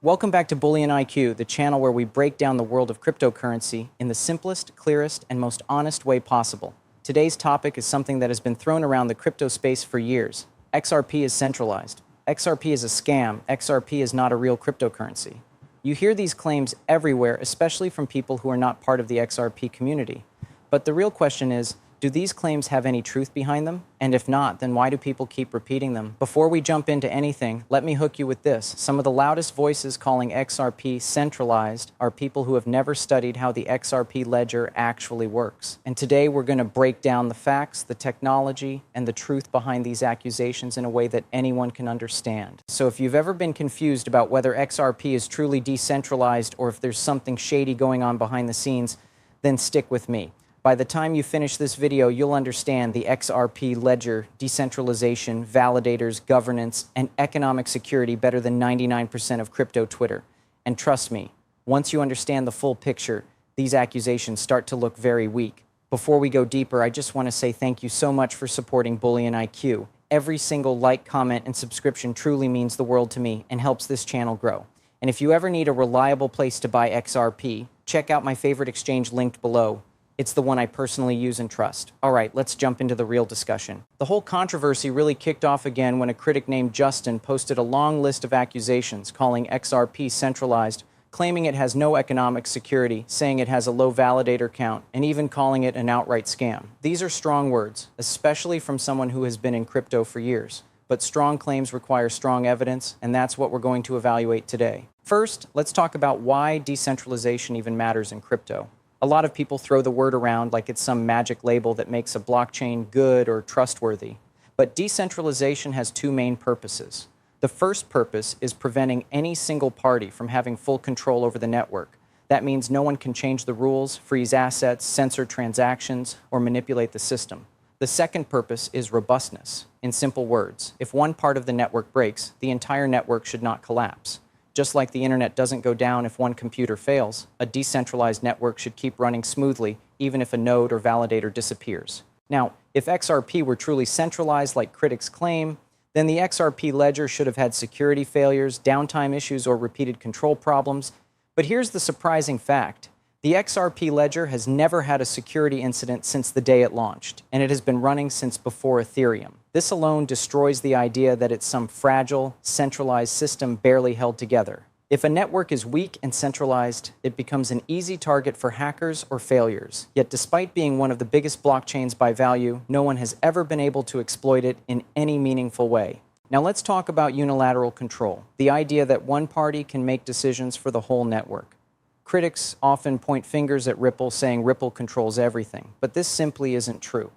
Welcome back to BullionIQ, the channel where we break down the world of cryptocurrency in the simplest, clearest, and most honest way possible. Today's topic is something that has been thrown around the crypto space for years. XRP is centralized. XRP is a scam. XRP is not a real cryptocurrency. You hear these claims everywhere, especially from people who are not part of the XRP community. But the real question is, do these claims have any truth behind them? And if not, then why do people keep repeating them? Before we jump into anything, let me hook you with this. Some of the loudest voices calling XRP centralized are people who have never studied how the XRP ledger actually works. And today we're going to break down the facts, the technology, and the truth behind these accusations in a way that anyone can understand. So if you've ever been confused about whether XRP is truly decentralized or if there's something shady going on behind the scenes, then stick with me. By the time you finish this video, you'll understand the XRP ledger, decentralization, validators, governance, and economic security better than 99% of crypto Twitter. And trust me, once you understand the full picture, these accusations start to look very weak. Before we go deeper, I just want to say thank you so much for supporting BullionIQ. Every single like, comment, and subscription truly means the world to me and helps this channel grow. And if you ever need a reliable place to buy XRP, check out my favorite exchange linked below. It's the one I personally use and trust. All right, let's jump into the real discussion. The whole controversy really kicked off again when a critic named Justin posted a long list of accusations calling XRP centralized, claiming it has no economic security, saying it has a low validator count, and even calling it an outright scam. These are strong words, especially from someone who has been in crypto for years. But strong claims require strong evidence, and that's what we're going to evaluate today. First, let's talk about why decentralization even matters in crypto. A lot of people throw the word around like it's some magic label that makes a blockchain good or trustworthy. But decentralization has two main purposes. The first purpose is preventing any single party from having full control over the network. That means no one can change the rules, freeze assets, censor transactions, or manipulate the system. The second purpose is robustness. In simple words, if one part of the network breaks, the entire network should not collapse. Just like the internet doesn't go down if one computer fails, a decentralized network should keep running smoothly even if a node or validator disappears. Now, if XRP were truly centralized like critics claim, then the XRP ledger should have had security failures, downtime issues, or repeated control problems. But here's the surprising fact. The XRP ledger has never had a security incident since the day it launched, and it has been running since before Ethereum. This alone destroys the idea that it's some fragile, centralized system barely held together. If a network is weak and centralized, it becomes an easy target for hackers or failures. Yet despite being one of the biggest blockchains by value, no one has ever been able to exploit it in any meaningful way. Now let's talk about unilateral control, the idea that one party can make decisions for the whole network. Critics often point fingers at Ripple, saying Ripple controls everything, but this simply isn't true.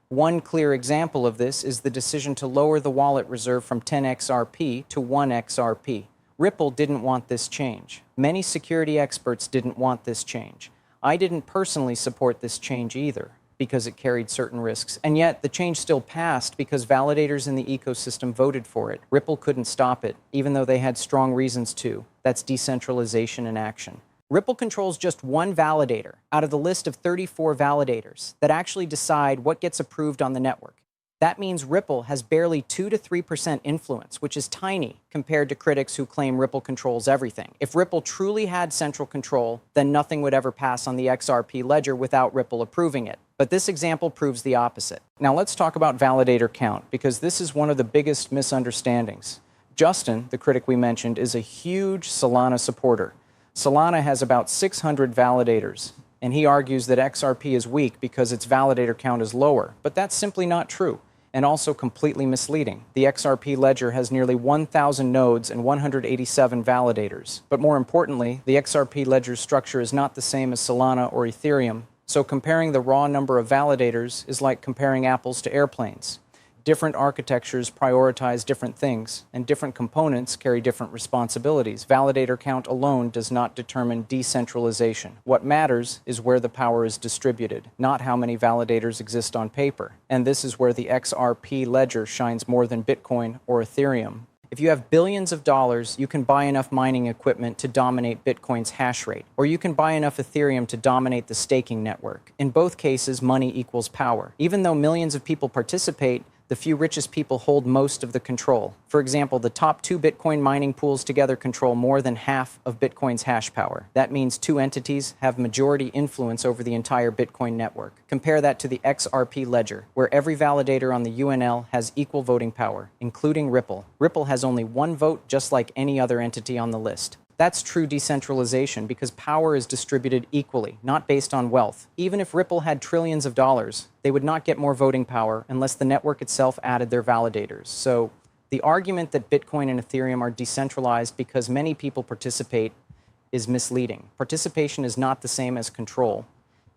One clear example of this is the decision to lower the wallet reserve from 10 XRP to 1 XRP. Ripple didn't want this change. Many security experts didn't want this change. I didn't personally support this change either, because it carried certain risks. And yet, the change still passed because validators in the ecosystem voted for it. Ripple couldn't stop it, even though they had strong reasons to. That's decentralization in action. Ripple controls just one validator out of the list of 34 validators that actually decide what gets approved on the network. That means Ripple has barely 2 to 3% influence, which is tiny compared to critics who claim Ripple controls everything. If Ripple truly had central control, then nothing would ever pass on the XRP ledger without Ripple approving it. But this example proves the opposite. Now let's talk about validator count, because this is one of the biggest misunderstandings. Justin, the critic we mentioned, is a huge Solana supporter. Solana has about 600 validators, and he argues that XRP is weak because its validator count is lower. But that's simply not true, and also completely misleading. The XRP ledger has nearly 1,000 nodes and 187 validators. But more importantly, the XRP ledger's structure is not the same as Solana or Ethereum, so comparing the raw number of validators is like comparing apples to airplanes. Different architectures prioritize different things, and different components carry different responsibilities. Validator count alone does not determine decentralization. What matters is where the power is distributed, not how many validators exist on paper. And this is where the XRP ledger shines more than Bitcoin or Ethereum. If you have billions of dollars, you can buy enough mining equipment to dominate Bitcoin's hash rate, or you can buy enough Ethereum to dominate the staking network. In both cases, money equals power. Even though millions of people participate, The few richest people hold most of the control. For example, the top 2 Bitcoin mining pools together control more than half of Bitcoin's hash power. That means 2 entities have majority influence over the entire Bitcoin network. Compare that to the XRP ledger, where every validator on the UNL has equal voting power, including Ripple. Ripple has only 1 vote, just like any other entity on the list. That's true decentralization because power is distributed equally, not based on wealth. Even if Ripple had trillions of dollars, they would not get more voting power unless the network itself added their validators. So the argument that Bitcoin and Ethereum are decentralized because many people participate is misleading. Participation is not the same as control.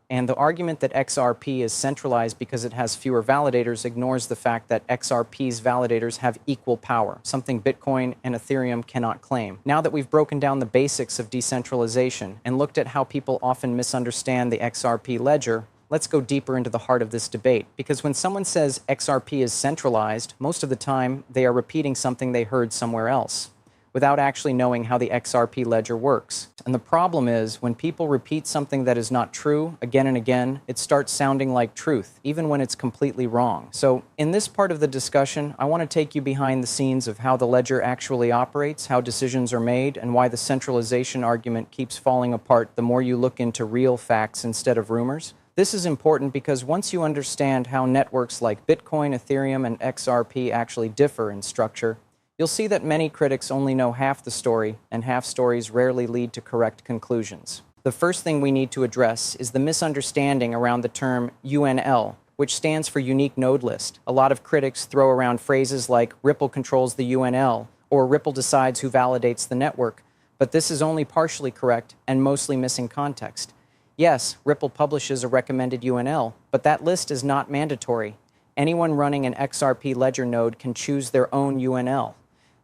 And the argument that XRP is centralized because it has fewer validators ignores the fact that XRP's validators have equal power, something Bitcoin and Ethereum cannot claim. Now that we've broken down the basics of decentralization and looked at how people often misunderstand the XRP ledger, let's go deeper into the heart of this debate. Because when someone says XRP is centralized, most of the time they are repeating something they heard somewhere else, without actually knowing how the XRP ledger works. And the problem is, when people repeat something that is not true again and again, it starts sounding like truth, even when it's completely wrong. So in this part of the discussion, I want to take you behind the scenes of how the ledger actually operates, how decisions are made, and why the centralization argument keeps falling apart the more you look into real facts instead of rumors. This is important because once you understand how networks like Bitcoin, Ethereum, and XRP actually differ in structure, you'll see that many critics only know half the story, and half stories rarely lead to correct conclusions. The first thing we need to address is the misunderstanding around the term UNL, which stands for Unique Node List. A lot of critics throw around phrases like Ripple controls the UNL, or Ripple decides who validates the network, but this is only partially correct and mostly missing context. Yes, Ripple publishes a recommended UNL, but that list is not mandatory. Anyone running an XRP ledger node can choose their own UNL.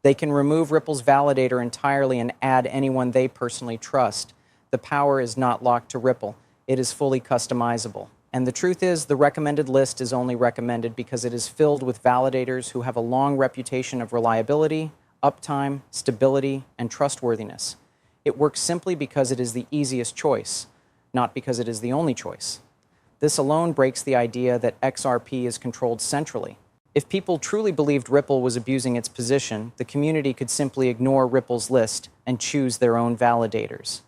They can remove Ripple's validator entirely and add anyone they personally trust. The power is not locked to Ripple. It is fully customizable. And the truth is, the recommended list is only recommended because it is filled with validators who have a long reputation of reliability, uptime, stability, and trustworthiness. It works simply because it is the easiest choice, not because it is the only choice. This alone breaks the idea that XRP is controlled centrally. If people truly believed Ripple was abusing its position, the community could simply ignore Ripple's list and choose their own validators.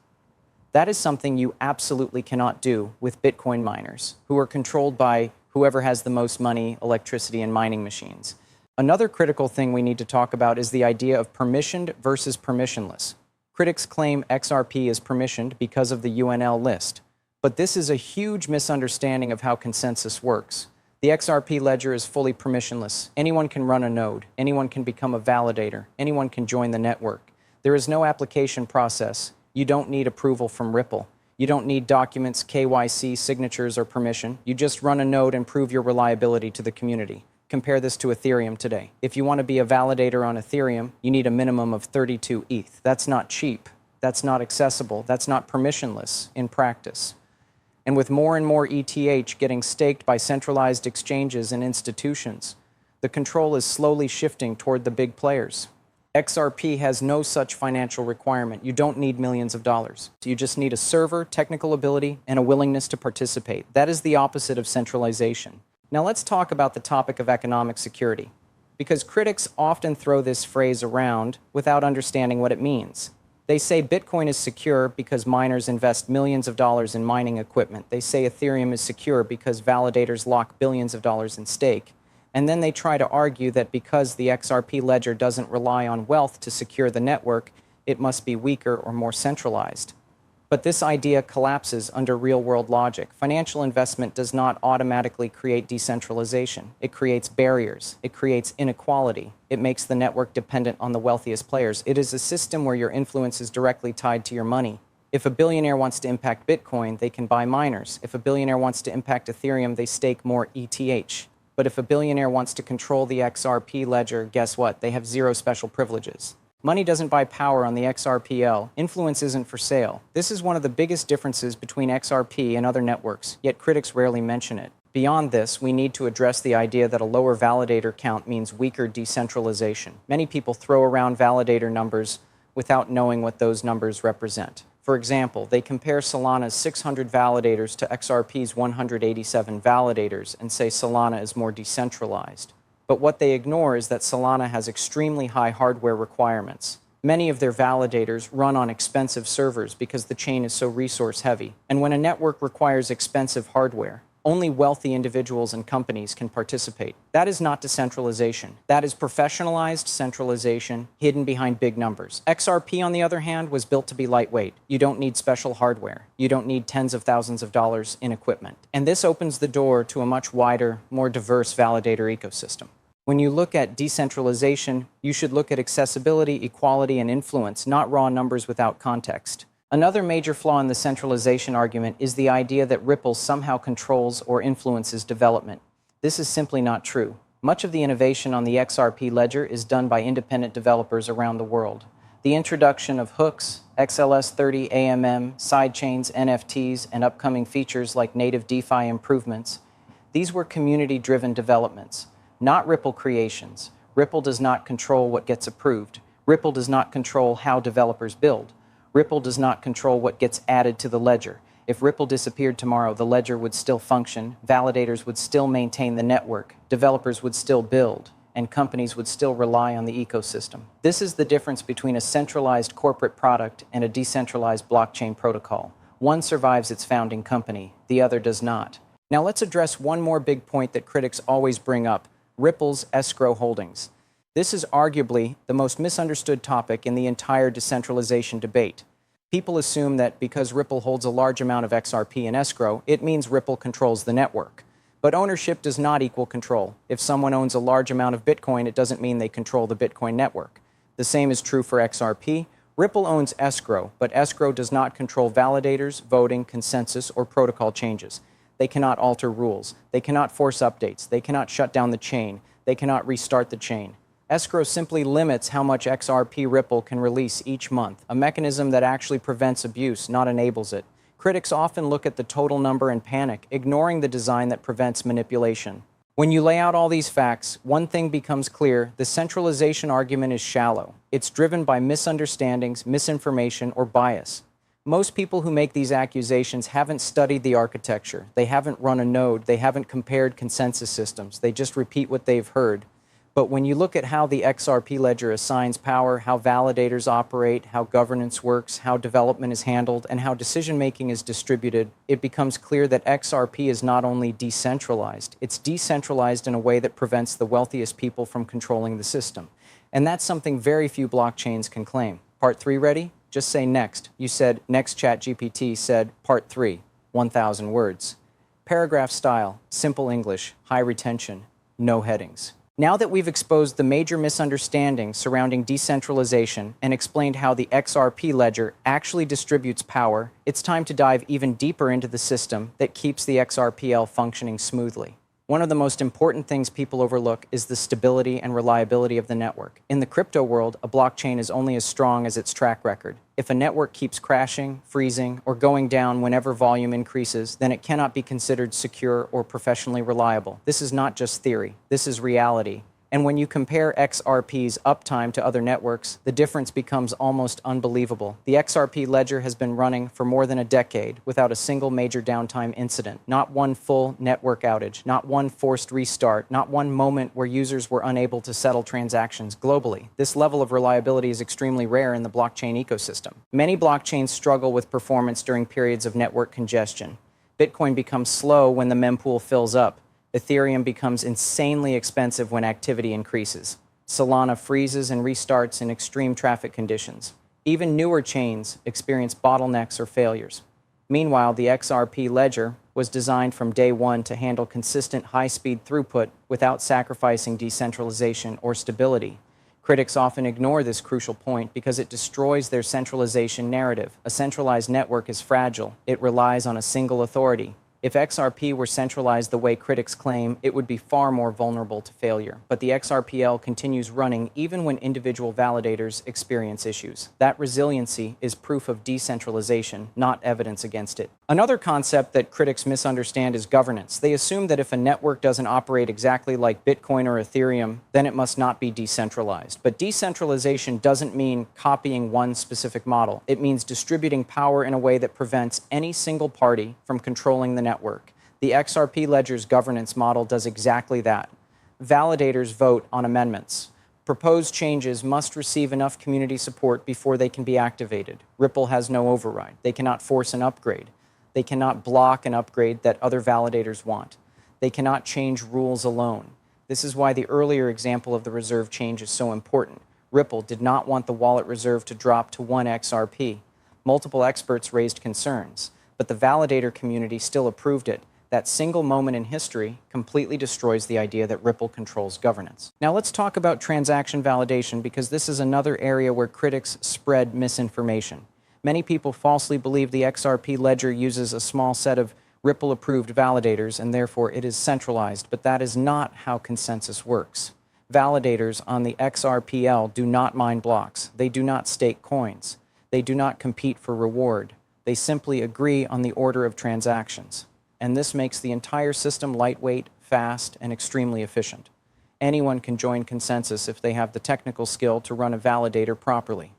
That is something you absolutely cannot do with Bitcoin miners, who are controlled by whoever has the most money, electricity, and mining machines. Another critical thing we need to talk about is the idea of permissioned versus permissionless. Critics claim XRP is permissioned because of the UNL list, but this is a huge misunderstanding of how consensus works. The XRP ledger is fully permissionless. Anyone can run a node. Anyone can become a validator. Anyone can join the network. There is no application process. You don't need approval from Ripple. You don't need documents, KYC, signatures, or permission. You just run a node and prove your reliability to the community. Compare this to Ethereum today. If you want to be a validator on Ethereum, you need a minimum of 32 ETH. That's not cheap. That's not accessible. That's not permissionless in practice. And with more and more ETH getting staked by centralized exchanges and institutions, the control is slowly shifting toward the big players. XRP has no such financial requirement. You don't need millions of dollars. You just need a server, technical ability, and a willingness to participate. That is the opposite of centralization. Now let's talk about the topic of economic security, because critics often throw this phrase around without understanding what it means. They say Bitcoin is secure because miners invest millions of dollars in mining equipment. They say Ethereum is secure because validators lock billions of dollars in stake. And then they try to argue that because the XRP ledger doesn't rely on wealth to secure the network, it must be weaker or more centralized. But this idea collapses under real-world logic. Financial investment does not automatically create decentralization. It creates barriers. It creates inequality. It makes the network dependent on the wealthiest players. It is a system where your influence is directly tied to your money. If a billionaire wants to impact Bitcoin, they can buy miners. If a billionaire wants to impact Ethereum, they stake more ETH. But if a billionaire wants to control the XRP ledger, guess what? They have zero special privileges. Money doesn't buy power on the XRPL. Influence isn't for sale. This is one of the biggest differences between XRP and other networks, yet critics rarely mention it. Beyond this, we need to address the idea that a lower validator count means weaker decentralization. Many people throw around validator numbers without knowing what those numbers represent. For example, they compare Solana's 600 validators to XRP's 187 validators and say Solana is more decentralized. But what they ignore is that Solana has extremely high hardware requirements. Many of their validators run on expensive servers because the chain is so resource heavy. And when a network requires expensive hardware, only wealthy individuals and companies can participate. That is not decentralization. That is professionalized centralization hidden behind big numbers. XRP, on the other hand, was built to be lightweight. You don't need special hardware. You don't need tens of thousands of dollars in equipment. And this opens the door to a much wider, more diverse validator ecosystem. When you look at decentralization, you should look at accessibility, equality, and influence, not raw numbers without context. Another major flaw in the centralization argument is the idea that Ripple somehow controls or influences development. This is simply not true. Much of the innovation on the XRP ledger is done by independent developers around the world. The introduction of hooks, XLS30, AMM, sidechains, NFTs, and upcoming features like native DeFi improvements, these were community-driven developments, not Ripple creations. Ripple does not control what gets approved. Ripple does not control how developers build. Ripple does not control what gets added to the ledger. If Ripple disappeared tomorrow, the ledger would still function, validators would still maintain the network, developers would still build, and companies would still rely on the ecosystem. This is the difference between a centralized corporate product and a decentralized blockchain protocol. One survives its founding company, the other does not. Now let's address one more big point that critics always bring up: Ripple's escrow holdings. This is arguably the most misunderstood topic in the entire decentralization debate. People assume that because Ripple holds a large amount of XRP in escrow, it means Ripple controls the network. But ownership does not equal control. If someone owns a large amount of Bitcoin, it doesn't mean they control the Bitcoin network. The same is true for XRP. Ripple owns escrow, but escrow does not control validators, voting, consensus, or protocol changes. They cannot alter rules. They cannot force updates. They cannot shut down the chain. They cannot restart the chain. Escrow simply limits how much XRP Ripple can release each month, a mechanism that actually prevents abuse, not enables it. Critics often look at the total number and panic, ignoring the design that prevents manipulation. When you lay out all these facts, one thing becomes clear: the centralization argument is shallow. It's driven by misunderstandings, misinformation, or bias. Most people who make these accusations haven't studied the architecture. They haven't run a node. They haven't compared consensus systems. They just repeat what they've heard. But when you look at how the XRP ledger assigns power, how validators operate, how governance works, how development is handled, and how decision-making is distributed, it becomes clear that XRP is not only decentralized, it's decentralized in a way that prevents the wealthiest people from controlling the system. And that's something very few blockchains can claim. Part 3 ready? Just say next. You said next. ChatGPT said part 3, 1,000 words. Paragraph style, simple English, high retention, no headings. Now that we've exposed the major misunderstandings surrounding decentralization and explained how the XRP ledger actually distributes power, it's time to dive even deeper into the system that keeps the XRPL functioning smoothly. One of the most important things people overlook is the stability and reliability of the network. In the crypto world, a blockchain is only as strong as its track record. If a network keeps crashing, freezing, or going down whenever volume increases, then it cannot be considered secure or professionally reliable. This is not just theory. This is reality. And when you compare XRP's uptime to other networks, the difference becomes almost unbelievable. The XRP ledger has been running for more than a decade without a single major downtime incident. Not one full network outage, not one forced restart, not one moment where users were unable to settle transactions globally. This level of reliability is extremely rare in the blockchain ecosystem. Many blockchains struggle with performance during periods of network congestion. Bitcoin becomes slow when the mempool fills up. Ethereum becomes insanely expensive when activity increases. Solana freezes and restarts in extreme traffic conditions. Even newer chains experience bottlenecks or failures. Meanwhile, the XRP ledger was designed from day one to handle consistent high-speed throughput without sacrificing decentralization or stability. Critics often ignore this crucial point because it destroys their centralization narrative. A centralized network is fragile. It relies on a single authority. If XRP were centralized the way critics claim, it would be far more vulnerable to failure. But the XRPL continues running even when individual validators experience issues. That resiliency is proof of decentralization, not evidence against it. Another concept that critics misunderstand is governance. They assume that if a network doesn't operate exactly like Bitcoin or Ethereum, then it must not be decentralized. But decentralization doesn't mean copying one specific model. It means distributing power in a way that prevents any single party from controlling the network. The XRP ledger's governance model does exactly that. Validators vote on amendments. Proposed changes must receive enough community support before they can be activated. Ripple has no override. They cannot force an upgrade. They cannot block an upgrade that other validators want. They cannot change rules alone. This is why the earlier example of the reserve change is so important. Ripple did not want the wallet reserve to drop to 1 XRP. Multiple experts raised concerns, but the validator community still approved it. That single moment in history completely destroys the idea that Ripple controls governance. Now let's talk about transaction validation, because this is another area where critics spread misinformation. Many people falsely believe the XRP ledger uses a small set of Ripple-approved validators and therefore it is centralized, but that is not how consensus works. Validators on the XRPL do not mine blocks. They do not stake coins. They do not compete for reward. They simply agree on the order of transactions. And this makes the entire system lightweight, fast, and extremely efficient. Anyone can join consensus if they have the technical skill to run a validator properly.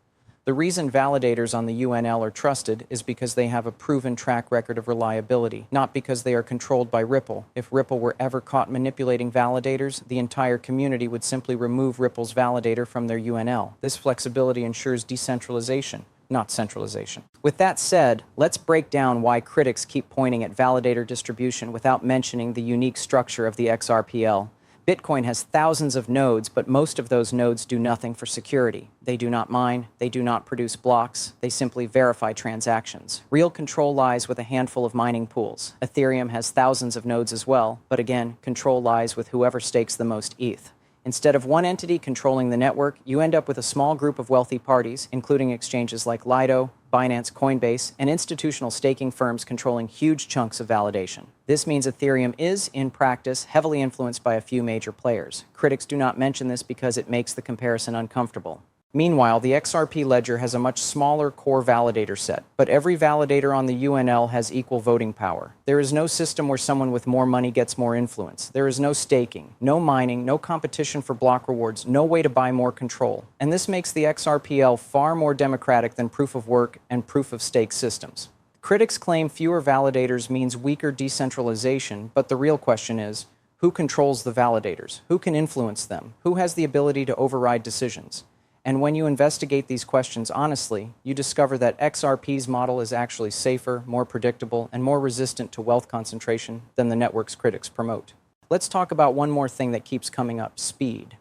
The reason validators on the UNL are trusted is because they have a proven track record of reliability, not because they are controlled by Ripple. If Ripple were ever caught manipulating validators, the entire community would simply remove Ripple's validator from their UNL. This flexibility ensures decentralization, not centralization. With that said, let's break down why critics keep pointing at validator distribution without mentioning the unique structure of the XRPL. Bitcoin has thousands of nodes, but most of those nodes do nothing for security. They do not mine, they do not produce blocks, they simply verify transactions. Real control lies with a handful of mining pools. Ethereum has thousands of nodes as well, but again, control lies with whoever stakes the most ETH. Instead of one entity controlling the network, you end up with a small group of wealthy parties, including exchanges like Lido, Binance, Coinbase, and institutional staking firms controlling huge chunks of validation. This means Ethereum is, in practice, heavily influenced by a few major players. Critics do not mention this because it makes the comparison uncomfortable. Meanwhile, the XRP ledger has a much smaller core validator set, but every validator on the UNL has equal voting power. There is no system where someone with more money gets more influence. There is no staking, no mining, no competition for block rewards, no way to buy more control. And this makes the XRPL far more democratic than proof of work and proof of stake systems. Critics claim fewer validators means weaker decentralization, but the real question is, who controls the validators? Who can influence them? Who has the ability to override decisions? And when you investigate these questions honestly, you discover that XRP's model is actually safer, more predictable, and more resistant to wealth concentration than the network's critics promote. Let's talk about one more thing that keeps coming up: speed.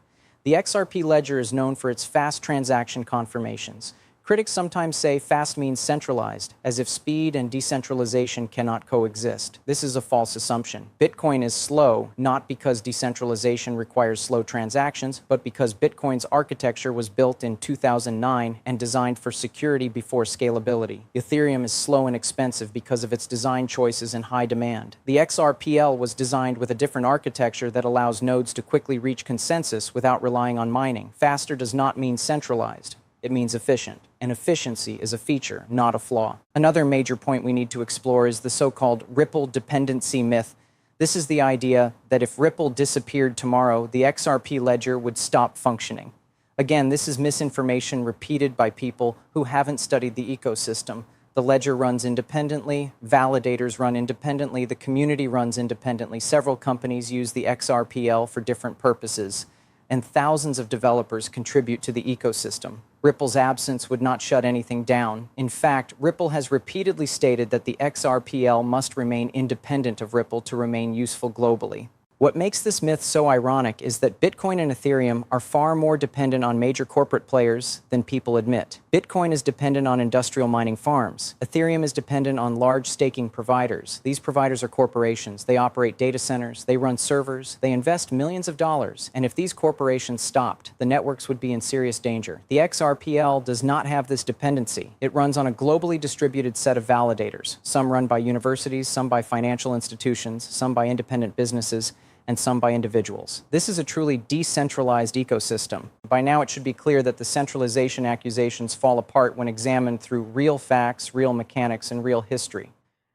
The XRP ledger is known for its fast transaction confirmations. Critics sometimes say fast means centralized, as if speed and decentralization cannot coexist. This is a false assumption. Bitcoin is slow, not because decentralization requires slow transactions, but because Bitcoin's architecture was built in 2009 and designed for security before scalability. Ethereum is slow and expensive because of its design choices and high demand. The XRPL was designed with a different architecture that allows nodes to quickly reach consensus without relying on mining. Faster does not mean centralized. It means efficient, and efficiency is a feature, not a flaw. Another major point we need to explore is the so-called Ripple dependency myth. This is the idea that if Ripple disappeared tomorrow, the XRP ledger would stop functioning. Again, this is misinformation repeated by people who haven't studied the ecosystem. The ledger runs independently, validators run independently, the community runs independently. Several companies use the XRPL for different purposes, and thousands of developers contribute to the ecosystem. Ripple's absence would not shut anything down. In fact, Ripple has repeatedly stated that the XRPL must remain independent of Ripple to remain useful globally. What makes this myth so ironic is that Bitcoin and Ethereum are far more dependent on major corporate players than people admit. Bitcoin is dependent on industrial mining farms. Ethereum is dependent on large staking providers. These providers are corporations. They operate data centers, they run servers, they invest millions of dollars. And if these corporations stopped, the networks would be in serious danger. The XRPL does not have this dependency. It runs on a globally distributed set of validators. Some run by universities, some by financial institutions, some by independent businesses, and some by individuals. This is a truly decentralized ecosystem. By now, it should be clear that the centralization accusations fall apart when examined through real facts, real mechanics, and real history.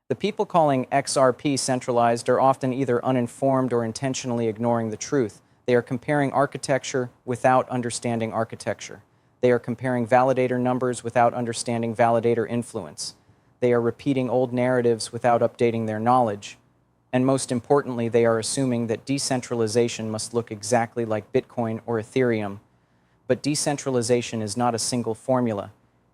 The people calling XRP centralized are often either uninformed or intentionally ignoring the truth. They are comparing architecture without understanding architecture. They are comparing validator numbers without understanding validator influence. They are repeating old narratives without updating their knowledge. And most importantly, they are assuming that decentralization must look exactly like Bitcoin or Ethereum. But decentralization is not a single formula.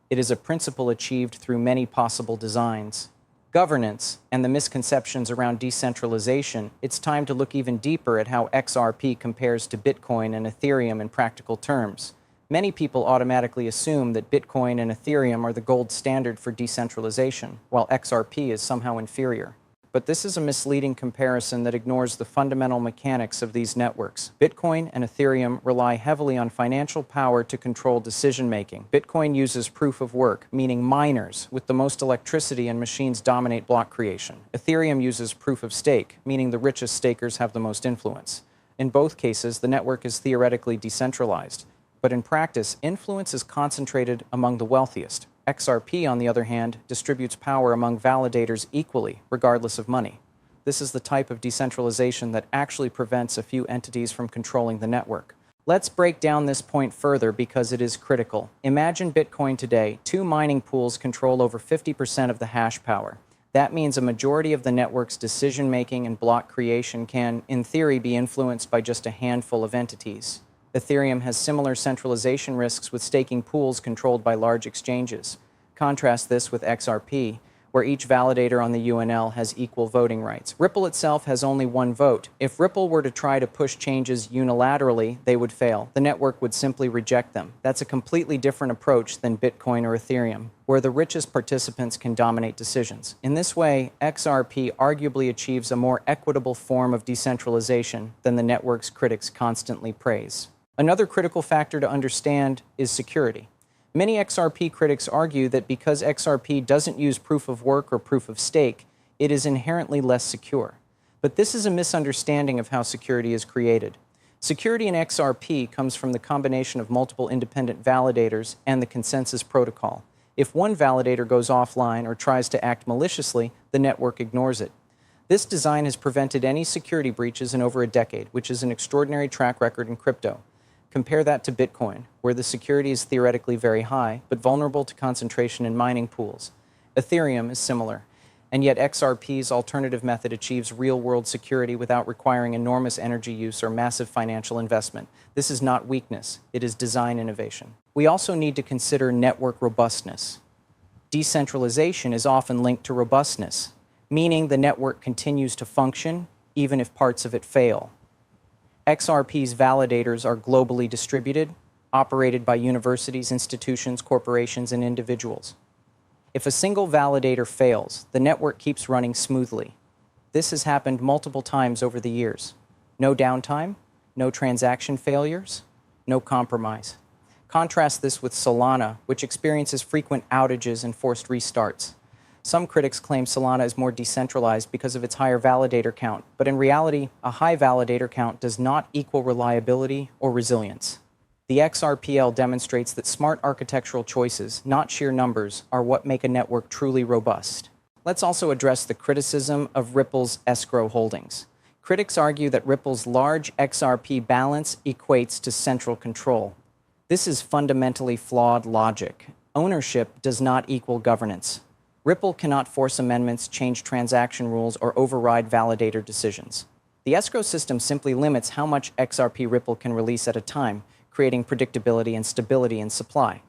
It is a principle achieved through many possible designs. Governance and the misconceptions around decentralization, it's time to look even deeper at how XRP compares to Bitcoin and Ethereum in practical terms. Many people automatically assume that Bitcoin and Ethereum are the gold standard for decentralization, while XRP is somehow inferior. But this is a misleading comparison that ignores the fundamental mechanics of these networks. Bitcoin and Ethereum rely heavily on financial power to control decision-making. Bitcoin uses proof of work, meaning miners with the most electricity and machines dominate block creation. Ethereum uses proof of stake, meaning the richest stakers have the most influence. In both cases, the network is theoretically decentralized, but in practice, influence is concentrated among the wealthiest. XRP, on the other hand, distributes power among validators equally, regardless of money. This is the type of decentralization that actually prevents a few entities from controlling the network. Let's break down this point further because it is critical. Imagine Bitcoin today. 2 mining pools control over 50% of the hash power. That means a majority of the network's decision-making and block creation can, in theory, be influenced by just a handful of entities. Ethereum has similar centralization risks with staking pools controlled by large exchanges. Contrast this with XRP, where each validator on the UNL has equal voting rights. Ripple itself has only 1 vote. If Ripple were to try to push changes unilaterally, they would fail. The network would simply reject them. That's a completely different approach than Bitcoin or Ethereum, where the richest participants can dominate decisions. In this way, XRP arguably achieves a more equitable form of decentralization than the network's critics constantly praise. Another critical factor to understand is security. Many XRP critics argue that because XRP doesn't use proof of work or proof of stake, it is inherently less secure. But this is a misunderstanding of how security is created. Security in XRP comes from the combination of multiple independent validators and the consensus protocol. If one validator goes offline or tries to act maliciously, the network ignores it. This design has prevented any security breaches in over a decade, which is an extraordinary track record in crypto. Compare that to Bitcoin, where the security is theoretically very high, but vulnerable to concentration in mining pools. Ethereum is similar, and yet XRP's alternative method achieves real-world security without requiring enormous energy use or massive financial investment. This is not weakness, it is design innovation. We also need to consider network robustness. Decentralization is often linked to robustness, meaning the network continues to function even if parts of it fail. XRP's validators are globally distributed, operated by universities, institutions, corporations, and individuals. If a single validator fails, the network keeps running smoothly. This has happened multiple times over the years. No downtime, no transaction failures, no compromise. Contrast this with Solana, which experiences frequent outages and forced restarts. Some critics claim Solana is more decentralized because of its higher validator count, but in reality, a high validator count does not equal reliability or resilience. The XRPL demonstrates that smart architectural choices, not sheer numbers, are what make a network truly robust. Let's also address the criticism of Ripple's escrow holdings. Critics argue that Ripple's large XRP balance equates to central control. This is fundamentally flawed logic. Ownership does not equal governance. Ripple cannot force amendments, change transaction rules, or override validator decisions. The escrow system simply limits how much XRP Ripple can release at a time, creating predictability and stability in supply.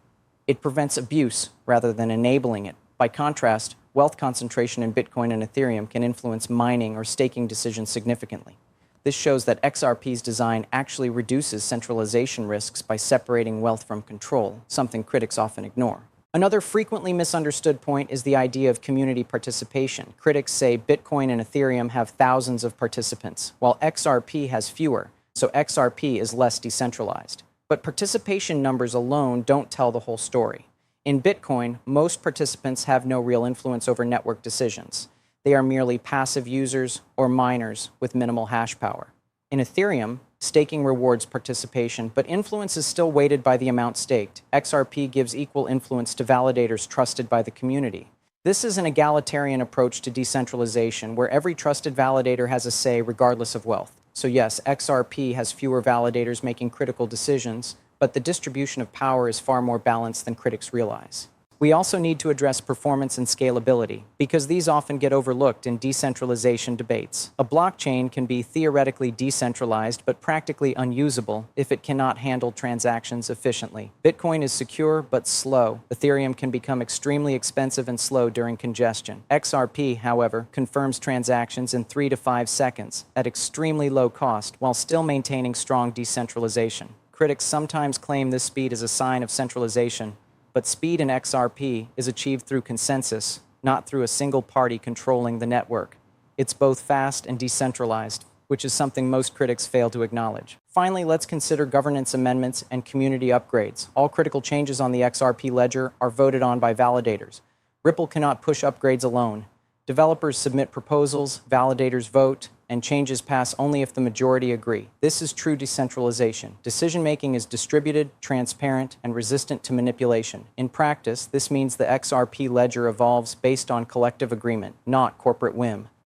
It prevents abuse rather than enabling it. By contrast, wealth concentration in Bitcoin and Ethereum can influence mining or staking decisions significantly. This shows that XRP's design actually reduces centralization risks by separating wealth from control, something critics often ignore. Another frequently misunderstood point is the idea of community participation. Critics say Bitcoin and Ethereum have thousands of participants, while XRP has fewer, so XRP is less decentralized. But participation numbers alone don't tell the whole story. In Bitcoin, most participants have no real influence over network decisions. They are merely passive users or miners with minimal hash power. In Ethereum, staking rewards participation, but influence is still weighted by the amount staked. XRP gives equal influence to validators trusted by the community. This is an egalitarian approach to decentralization, where every trusted validator has a say regardless of wealth. So yes, XRP has fewer validators making critical decisions, but the distribution of power is far more balanced than critics realize. We also need to address performance and scalability, because these often get overlooked in decentralization debates. A blockchain can be theoretically decentralized but practically unusable if it cannot handle transactions efficiently. Bitcoin is secure but slow. Ethereum can become extremely expensive and slow during congestion. XRP, however, confirms transactions in 3 to 5 seconds at extremely low cost while still maintaining strong decentralization. Critics sometimes claim this speed is a sign of centralization, but speed in XRP is achieved through consensus, not through a single party controlling the network. It's both fast and decentralized, which is something most critics fail to acknowledge. Finally, let's consider governance amendments and community upgrades. All critical changes on the XRP ledger are voted on by validators. Ripple cannot push upgrades alone. Developers submit proposals, validators vote, and changes pass only if the majority agree. This is true decentralization. Decision-making is distributed, transparent, and resistant to manipulation. In practice, this means the XRP ledger evolves based on collective agreement, not corporate whim.